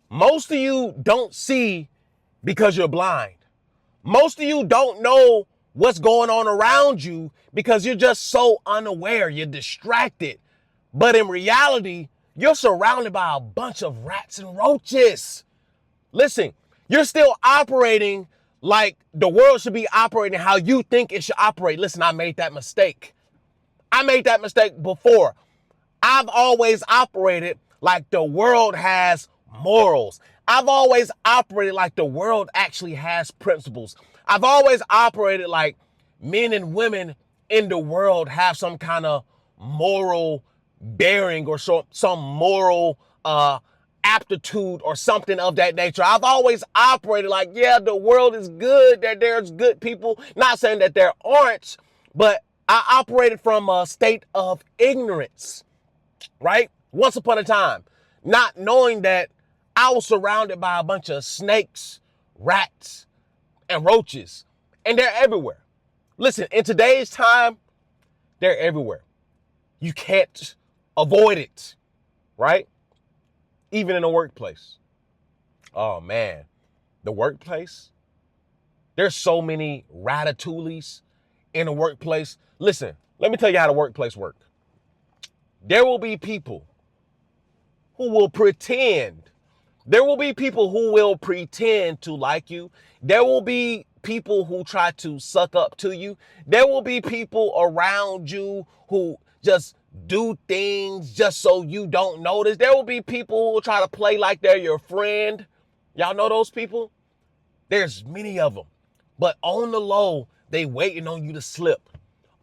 Most of you don't see because you're blind. Most of you don't know what's going on around you because you're just so unaware. You're distracted. But in reality, you're surrounded by a bunch of rats and roaches. Listen, you're still operating like the world should be operating how you think it should operate. Listen, I made that mistake. I made that mistake before. I've always operated like the world has morals. I've always operated like the world actually has principles. I've always operated like men and women in the world have some kind of moral bearing or some moral aptitude or something of that nature. I've always operated like, yeah, the world is good, that there's good people. Not saying that there aren't, but I operated from a state of ignorance, right? Once upon a time, not knowing that I was surrounded by a bunch of snakes, rats, and roaches, and they're everywhere. Listen, in today's time, they're everywhere. You can't avoid it, right? Even in the workplace. Oh man, the workplace. There's so many ratatouilles in the workplace. Listen, let me tell you how the workplace works. There will be people who will pretend. There will be people who will pretend to like you. There will be people who try to suck up to you. There will be people around you who just do things just so you don't notice. There will be people who will try to play like they're your friend. Y'all know those people? There's many of them. But on the low, they waiting on you to slip.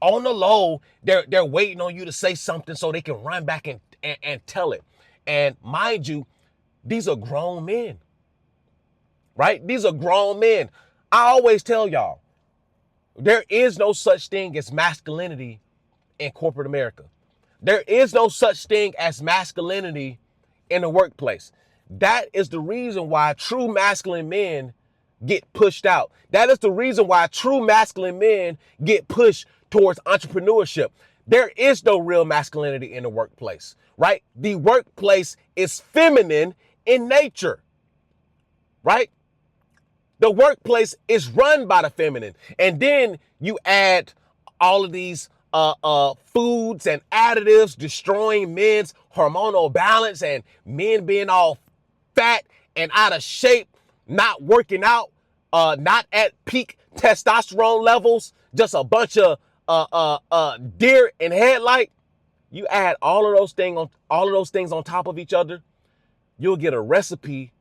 On the low, they're waiting on you to say something so they can run back and tell it. And mind you, these are grown men, right? These are grown men. I always tell y'all, there is no such thing as masculinity in corporate America. There is no such thing as masculinity in the workplace. That is the reason why true masculine men get pushed out. That is the reason why true masculine men get pushed towards entrepreneurship. There is no real masculinity in the workplace, right? The workplace is feminine in nature, right? The workplace is run by the feminine. And then you add all of these foods and additives destroying men's hormonal balance and men being all fat and out of shape, not working out, not at peak testosterone levels, just a bunch of deer in headlight. You add all of those things on top of each other, you'll get a recipe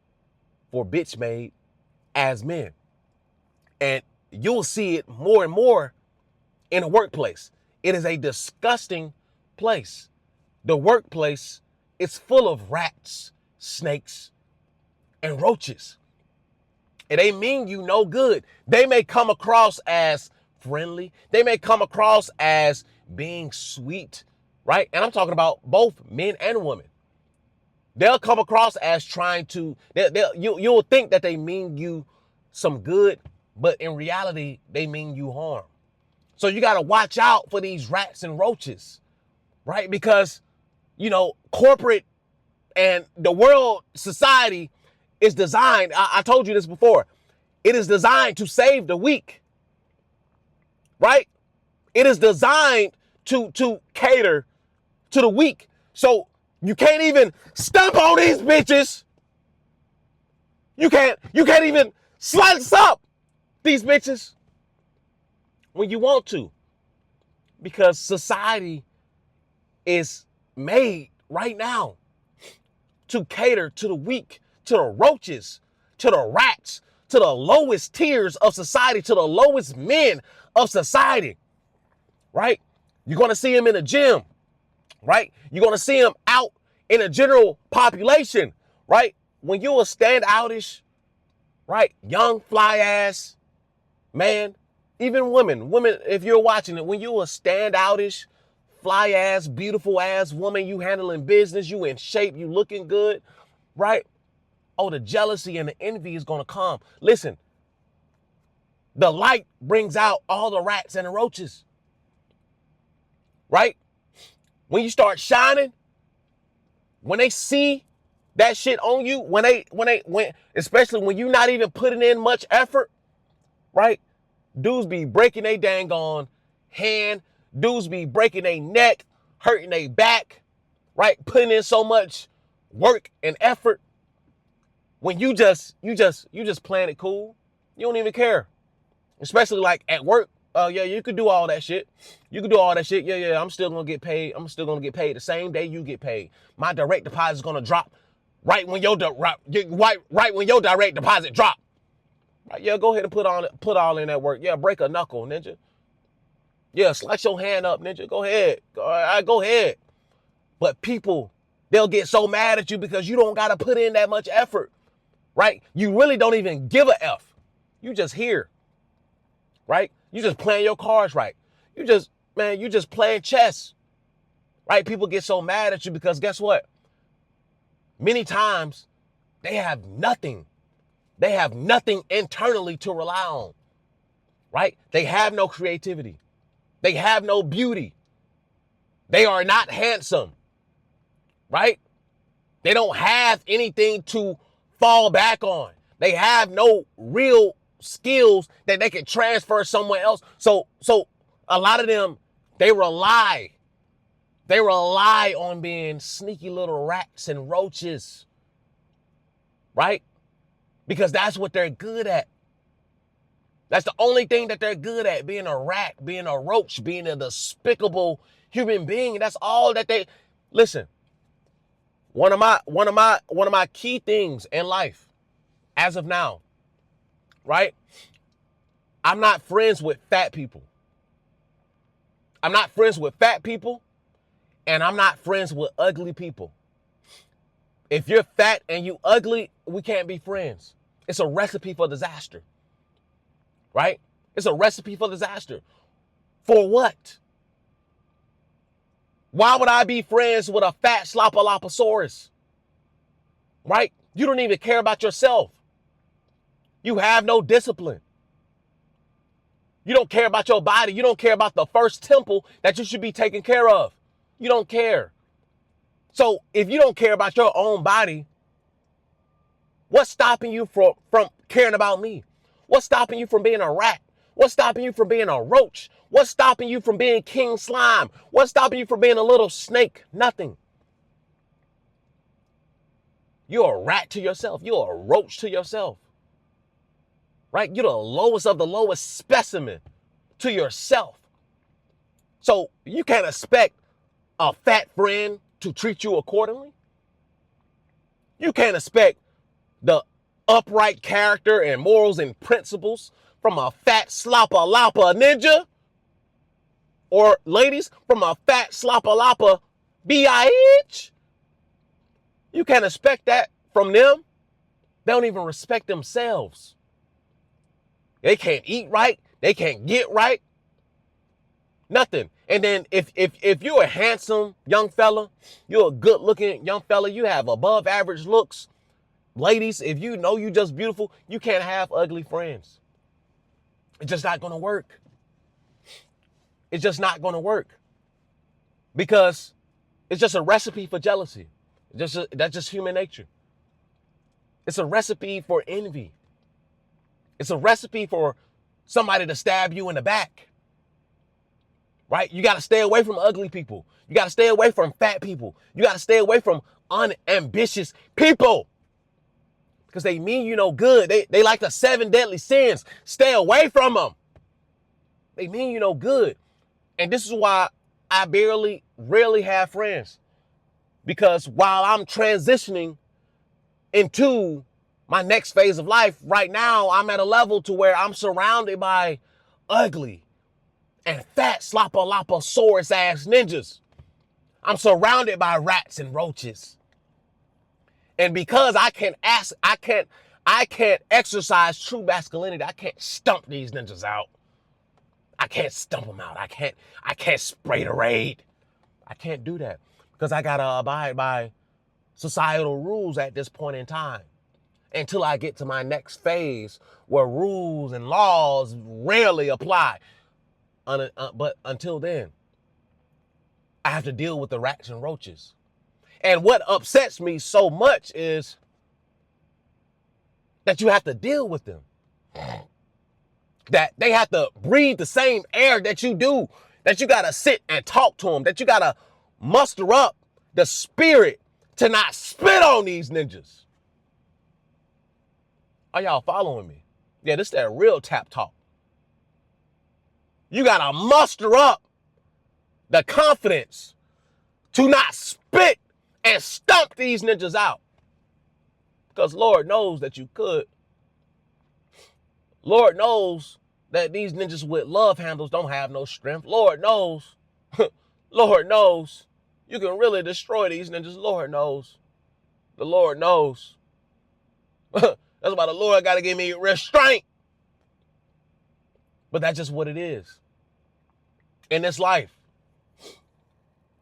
for bitch made as men. And you'll see it more and more in the workplace. It is a disgusting place. The workplace is full of rats, snakes, and roaches. And they mean you no good. They may come across as friendly. They may come across as being sweet, right? And I'm talking about both men and women. They'll come across as trying to, you'll think that they mean you some good, but in reality, they mean you harm. So you got to watch out for these rats and roaches, right? Because, corporate and the world society is designed, I told you this before, it is designed to save the weak, right? It is designed to cater to the weak. So you can't even stomp on these bitches. You can't even slice up these bitches when you want to, because society is made right now to cater to the weak, to the roaches, to the rats, to the lowest tiers of society, to the lowest men of society, right? You're going to see them in the gym, right? You're going to see them out in a general population, right? When you're a standoutish, right, young fly ass man, even women, if you're watching it, when you're a standoutish, fly ass, beautiful ass woman, you handling business, you in shape, you looking good, right? Oh, the jealousy and the envy is going to come. Listen, the light brings out all the rats and the roaches, right? When you start shining, when they see that shit on you especially when you not even putting in much effort, right? Dudes be breaking their dang on hand. Dudes be breaking their neck, hurting their back, right? Putting in so much work and effort. When you just playing it cool, you don't even care. Especially like at work. Oh yeah, you could do all that shit. You could do all that shit. Yeah, I'm still gonna get paid. I'm still gonna get paid the same day you get paid. My direct deposit is gonna drop right when your direct deposit drop. Right, yeah, go ahead and put all in that work. Yeah, break a knuckle, ninja. Yeah, slice your hand up, ninja. Go ahead. Go ahead. But people, they'll get so mad at you because you don't gotta put in that much effort. Right? You really don't even give a F. You just here. Right? You just playing your cards right. You just playing chess. Right? People get so mad at you because guess what? Many times they have nothing. They have nothing internally to rely on. Right? They have no creativity. They have no beauty. They are not handsome. Right? They don't have anything to fall back on. They have no real skills that they can transfer somewhere else. So a lot of them, they rely on being sneaky little rats and roaches, right? Because that's what they're good at. That's the only thing that they're good at, being a rat, being a roach, being a despicable human being. That's all that they, listen, one of my key things in life as of now, right? I'm not friends with fat people. I'm not friends with fat people, and I'm not friends with ugly people. If you're fat and you ugly, we can't be friends. It's a recipe for disaster, right? It's a recipe for disaster. For what? Why would I be friends with a fat Sloppaloposaurus? Right? You don't even care about yourself. You have no discipline. You don't care about your body. You don't care about the first temple that you should be taking care of. You don't care. So if you don't care about your own body, what's stopping you from caring about me? What's stopping you from being a rat? What's stopping you from being a roach? What's stopping you from being king slime? What's stopping you from being a little snake? Nothing. You're a rat to yourself. You're a roach to yourself. Right? You're the lowest of the lowest specimen to yourself. So you can't expect a fat friend to treat you accordingly. You can't expect the upright character and morals and principles from a fat sloppa-loppa ninja, or ladies, from a fat sloppa-loppa bitch. You can't expect that from them. They don't even respect themselves. They can't eat right. They can't get right. Nothing. And then if you're a handsome young fella, you're a good looking young fella, you have above average looks. Ladies, if you know you just beautiful, you can't have ugly friends. It's just not going to work. It's just not going to work. Because it's just a recipe for jealousy. That's just human nature. It's a recipe for envy. It's a recipe for somebody to stab you in the back. Right? You got to stay away from ugly people. You got to stay away from fat people. You got to stay away from unambitious people. Because they mean you no good. They like the 7 deadly sins. Stay away from them. They mean you no good. And this is why I rarely have friends. Because while I'm transitioning into my next phase of life, right now I'm at a level to where I'm surrounded by ugly and fat Sloppaloposaurus ass ninjas. I'm surrounded by rats and roaches. And because I can't exercise true masculinity, I can't stump these ninjas out. I can't stump them out. I can't spray the raid. I can't do that because I gotta abide by societal rules at this point in time until I get to my next phase where rules and laws rarely apply. But until then, I have to deal with the rats and roaches. And what upsets me so much is that you have to deal with them. That they have to breathe the same air that you do, that you got to sit and talk to them, that you got to muster up the spirit to not spit on these ninjas. Are y'all following me? Yeah, this is that real tap talk. You got to muster up the confidence to not spit and stomp these ninjas out. Because Lord knows that you could. Lord knows that these ninjas with love handles don't have no strength. Lord knows. Lord knows. You can really destroy these ninjas. Lord knows. The Lord knows. That's why the Lord got to give me restraint. But that's just what it is. In this life,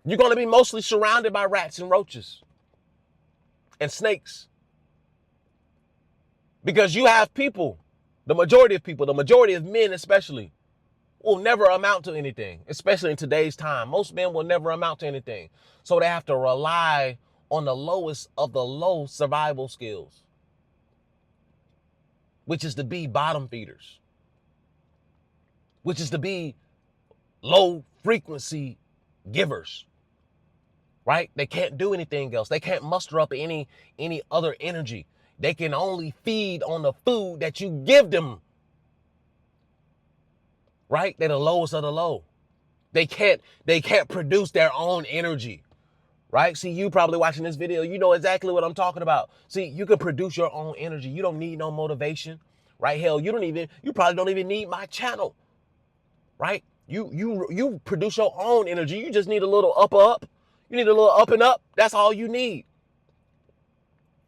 you're going to be mostly surrounded by rats and roaches and snakes. Because you have people, the majority of people, the majority of men especially, will never amount to anything, especially in today's time. Most men will never amount to anything. So they have to rely on the lowest of the low survival skills, which is to be bottom feeders, which is to be low frequency givers, right? They can't do anything else. They can't muster up any other energy. They can only feed on the food that you give them, right? They're the lowest of the low. They can't produce their own energy, right? See, you probably watching this video, you know exactly what I'm talking about. See, you can produce your own energy. You don't need no motivation, right? Hell, you probably don't even need my channel, right? You produce your own energy. You just need a little up. You need a little up and up. That's all you need,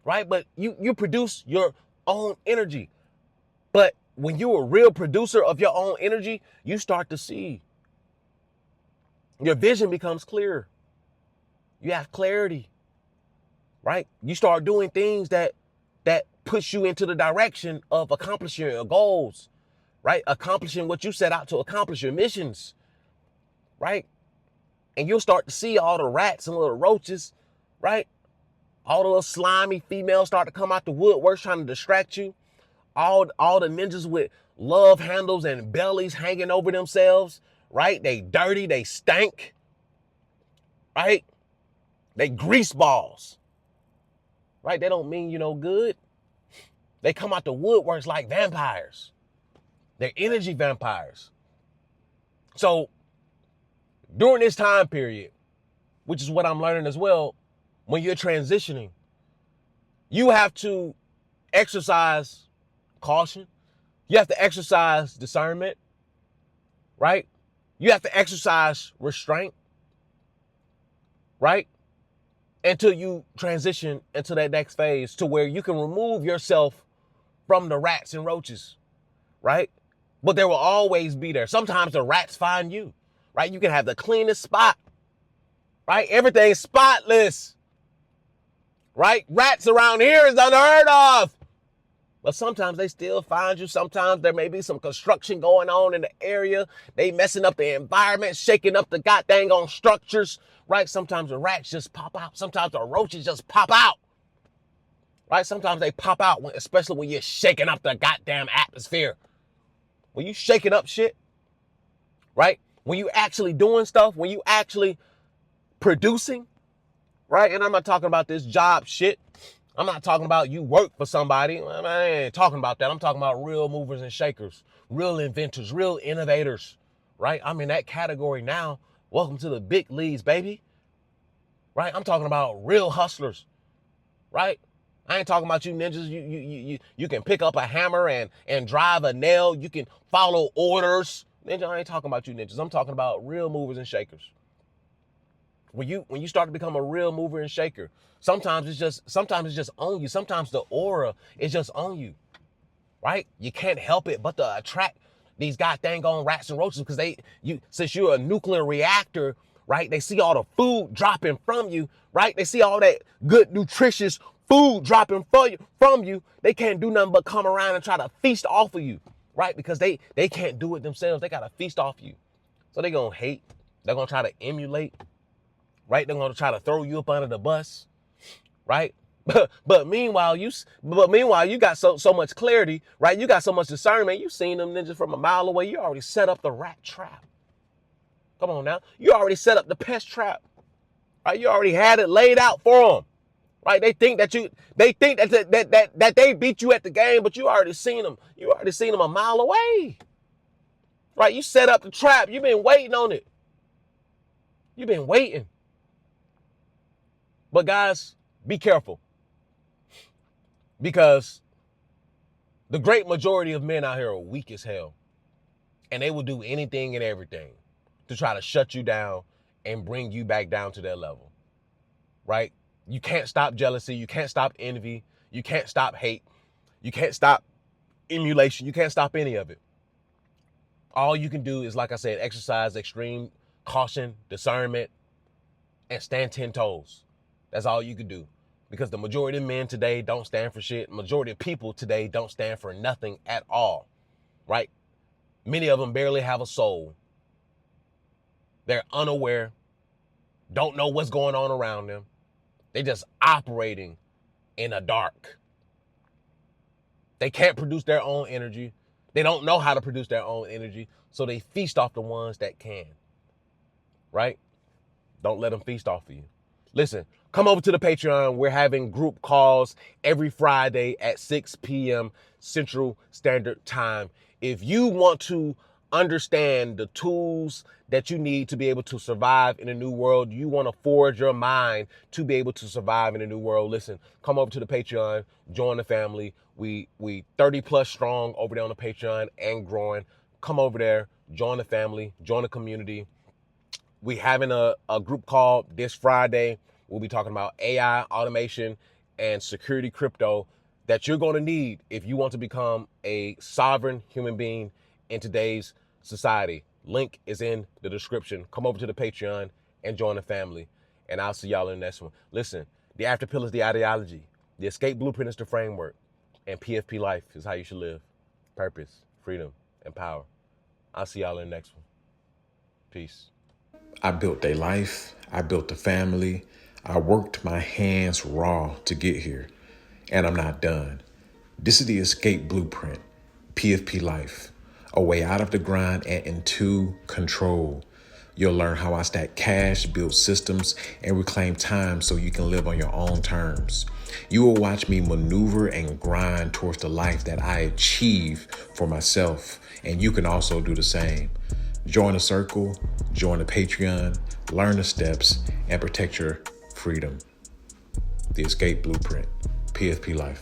right? But you produce your own energy. But when you're a real producer of your own energy, you start to see. Your vision becomes clearer. You have clarity, right? You start doing things that push you into the direction of accomplishing your goals, right? Accomplishing what you set out to accomplish, your missions, right? And you'll start to see all the rats and little roaches, right? All the little slimy females start to come out the woodworks trying to distract you. All the ninjas with love handles and bellies hanging over themselves, right? They dirty, they stank, right? They grease balls, right? They don't mean you no good. They come out the woodworks like vampires. They're energy vampires. So during this time period, which is what I'm learning as well, when you're transitioning, you have to exercise caution. You have to exercise discernment, right? You have to exercise restraint, right? Until you transition into that next phase to where you can remove yourself from the rats and roaches, right? But they will always be there. Sometimes the rats find you, right? You can have the cleanest spot, right? Everything's spotless, right? Rats around here is unheard of. But sometimes they still find you. Sometimes there may be some construction going on in the area. They messing up the environment, shaking up the goddamn on structures, right? Sometimes the rats just pop out. Sometimes the roaches just pop out, right? Sometimes they pop out, especially when you're shaking up the goddamn atmosphere. When you shaking up shit, right? When you actually doing stuff, when you actually producing, right? And I'm not talking about this job shit. I'm not talking about you work for somebody. I ain't talking about that. I'm talking about real movers and shakers, real inventors, real innovators, right? I'm in that category now. Welcome to the big leagues, baby, right? I'm talking about real hustlers, right? I ain't talking about you ninjas. You can pick up a hammer and drive a nail. You can follow orders. Ninja, I ain't talking about you ninjas. I'm talking about real movers and shakers. When you start to become a real mover and shaker, sometimes it's just on you. Sometimes the aura is just on you, right? You can't help it but to attract these goddamn rats and roaches because since you're a nuclear reactor, right? They see all the food dropping from you, right? They see all that good, nutritious food dropping from you. They can't do nothing but come around and try to feast off of you, right? Because they can't do it themselves. They got to feast off you. So they're going to hate. They're going to try to emulate, right? They're going to try to throw you up under the bus, right? But meanwhile, you got so much clarity, right? You got so much discernment. You seen them ninjas from a mile away. You already set up the rat trap. Come on now. You already set up the pest trap, right? You already had it laid out for them, right? They think that they beat you at the game, but you already seen them. You already seen them a mile away, right? You set up the trap. You've been waiting on it. You've been waiting. But guys, be careful, because the great majority of men out here are weak as hell, and they will do anything and everything to try to shut you down and bring you back down to their level, right? You can't stop jealousy. You can't stop envy. You can't stop hate. You can't stop emulation. You can't stop any of it. All you can do is, like I said, exercise extreme caution, discernment, and stand 10 toes. That's all you can do. Because the majority of men today don't stand for shit. Majority of people today don't stand for nothing at all, right? Many of them barely have a soul. They're unaware, don't know what's going on around them. They're just operating in the dark. They can't produce their own energy. They don't know how to produce their own energy, so they feast off the ones that can, right? Don't let them feast off of you. Listen, come over to the Patreon. We're having group calls every Friday at 6 p.m. Central Standard Time. If you want to understand the tools that you need to be able to survive in a new world, you want to forge your mind to be able to survive in a new world, listen, come over to the Patreon, join the family. We 30 plus strong over there on the Patreon and growing. Come over there, join the family, join the community. We having a group call this Friday. We'll be talking about AI, automation, and security crypto that you're going to need if you want to become a sovereign human being in today's society. Link is in the description. Come over to the Patreon and join the family. And I'll see y'all in the next one. Listen, the after pill is the ideology. The escape blueprint is the framework. And PFP life is how you should live. Purpose, freedom, and power. I'll see y'all in the next one. Peace. I built a life. I built a family. I worked my hands raw to get here. And I'm not done. This is the escape blueprint. PFP life. A way out of the grind and into control. You'll learn how I stack cash, build systems, and reclaim time so you can live on your own terms. You will watch me maneuver and grind towards the life that I achieve for myself, and you can also do the same. Join the circle, join the Patreon, learn the steps, and protect your freedom. The escape blueprint, PFP life.